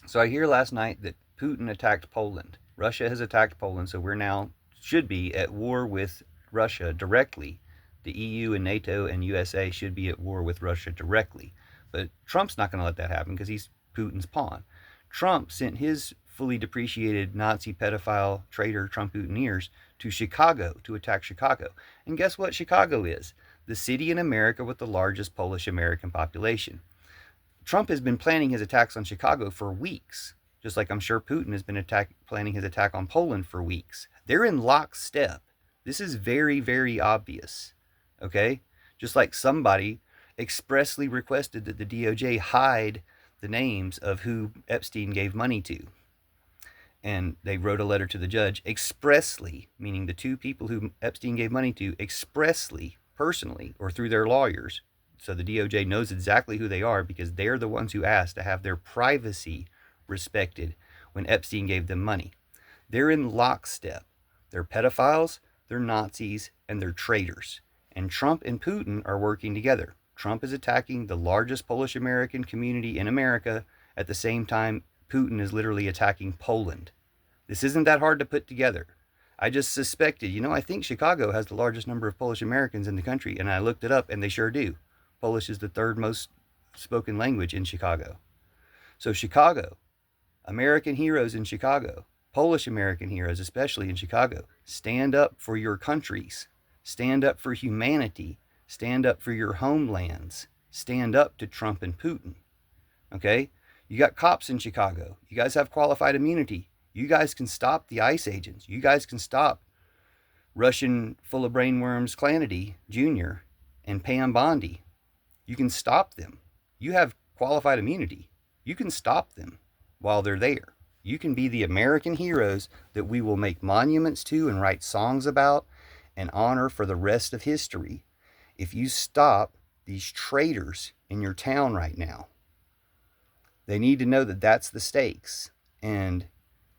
So I hear last night that Putin attacked Poland. Russia has attacked Poland, so we're now should be at war with Russia directly. The EU and NATO and USA should be at war with Russia directly. But Trump's not going to let that happen because he's Putin's pawn. Trump sent his fully depreciated Nazi pedophile traitor Trumputineers to Chicago to attack Chicago. And guess what Chicago is? The city in America with the largest Polish American population. Trump has been planning his attacks on Chicago for weeks, just like I'm sure Putin has been planning his attack on Poland for weeks. They're in lockstep. This is very, very obvious. Okay? Just like somebody expressly requested that the DOJ hide the names of who Epstein gave money to. And they wrote a letter to the judge expressly, meaning the two people who Epstein gave money to expressly, personally, or through their lawyers. So the DOJ knows exactly who they are because they're the ones who asked to have their privacy respected when Epstein gave them money. They're in lockstep. They're pedophiles, they're Nazis, and they're traitors. And Trump and Putin are working together. Trump is attacking the largest Polish American community in America. At the same time, Putin is literally attacking Poland. This isn't that hard to put together. I just suspected, I think Chicago has the largest number of Polish Americans in the country, and I looked it up, and they sure do. Polish is the third most spoken language in Chicago. So Chicago, American heroes in Chicago, Polish American heroes, especially in Chicago, stand up for your countries. Stand up for humanity. Stand up for your homelands. Stand up to Trump and Putin. Okay? You got cops in Chicago. You guys have qualified immunity. You guys can stop the ICE agents. You guys can stop Russian full of brainworms Clanity Jr. and Pam Bondi. You can stop them. You have qualified immunity. You can stop them while they're there. You can be the American heroes that we will make monuments to and write songs about and honor for the rest of history if you stop these traitors in your town right now. They need to know that that's the stakes. And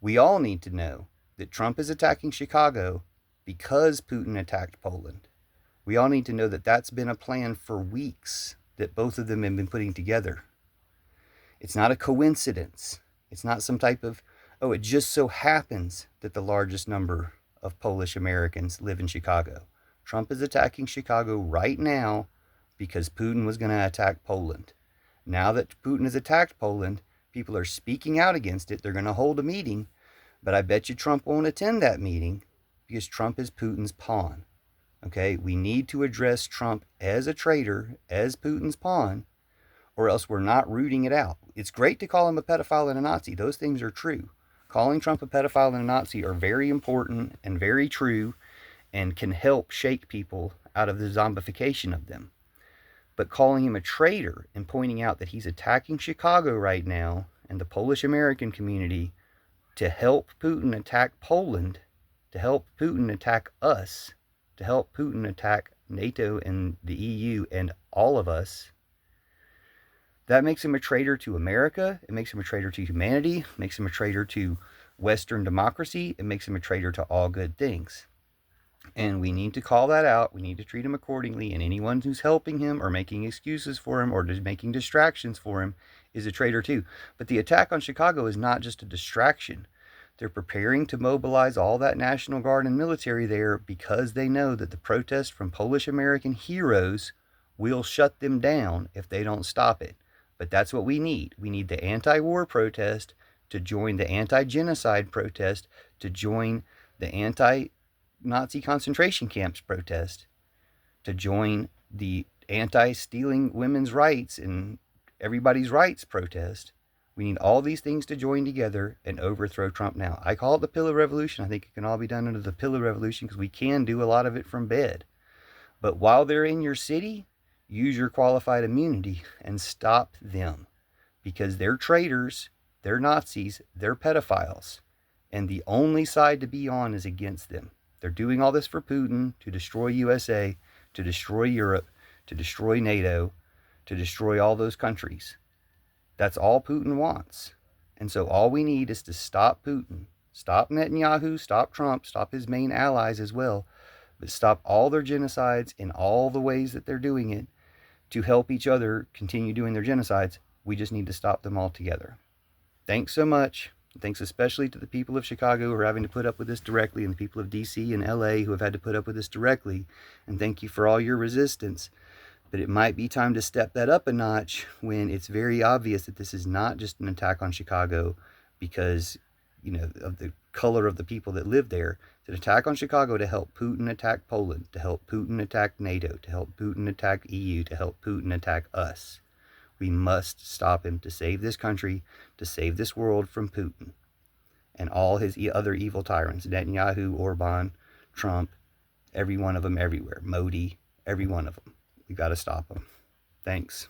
we all need to know that Trump is attacking Chicago because Putin attacked Poland. We all need to know that that's been a plan for weeks that both of them have been putting together. It's not a coincidence. It's not some type of, it just so happens that the largest number of Polish Americans live in Chicago. Trump is attacking Chicago right now because Putin was going to attack Poland. Now that Putin has attacked Poland, people are speaking out against it. They're going to hold a meeting, but I bet you Trump won't attend that meeting because Trump is Putin's pawn. Okay, we need to address Trump as a traitor, as Putin's pawn, or else we're not rooting it out. It's great to call him a pedophile and a Nazi. Those things are true. Calling Trump a pedophile and a Nazi are very important and very true and can help shake people out of the zombification of them. But calling him a traitor and pointing out that he's attacking Chicago right now and the Polish American community to help Putin attack Poland, to help Putin attack us, to help Putin attack NATO and the EU and all of us, that makes him a traitor to America. It makes him a traitor to humanity. It makes him a traitor to Western democracy. It makes him a traitor to all good things. And we need to call that out. We need to treat him accordingly. And anyone who's helping him or making excuses for him or just making distractions for him is a traitor too. But the attack on Chicago is not just a distraction. They're preparing to mobilize all that National Guard and military there because they know that the protest from Polish American heroes will shut them down if they don't stop it. But that's what we need. We need the anti-war protest to join the anti-genocide protest, to join the anti-Nazi concentration camps protest, to join the anti-stealing women's rights and everybody's rights protest. We need all these things to join together and overthrow Trump now. I call it the Pillow Revolution. I think it can all be done under the Pillow Revolution because we can do a lot of it from bed. But while they're in your city, use your qualified immunity and stop them because they're traitors, they're Nazis, they're pedophiles, and the only side to be on is against them. They're doing all this for Putin to destroy USA, to destroy Europe, to destroy NATO, to destroy all those countries. That's all Putin wants. And so all we need is to stop Putin, stop Netanyahu, stop Trump, stop his main allies as well, but stop all their genocides in all the ways that they're doing it to help each other continue doing their genocides. We just need to stop them all together. Thanks so much. Thanks especially to the people of Chicago who are having to put up with this directly, and the people of DC and LA who have had to put up with this directly. And thank you for all your resistance. But it might be time to step that up a notch when it's very obvious that this is not just an attack on Chicago because, of the color of the people that live there. It's an attack on Chicago to help Putin attack Poland, to help Putin attack NATO, to help Putin attack EU, to help Putin attack us. We must stop him to save this country, to save this world from Putin and all his other evil tyrants, Netanyahu, Orban, Trump, every one of them everywhere, Modi, every one of them. We got to stop them. Thanks.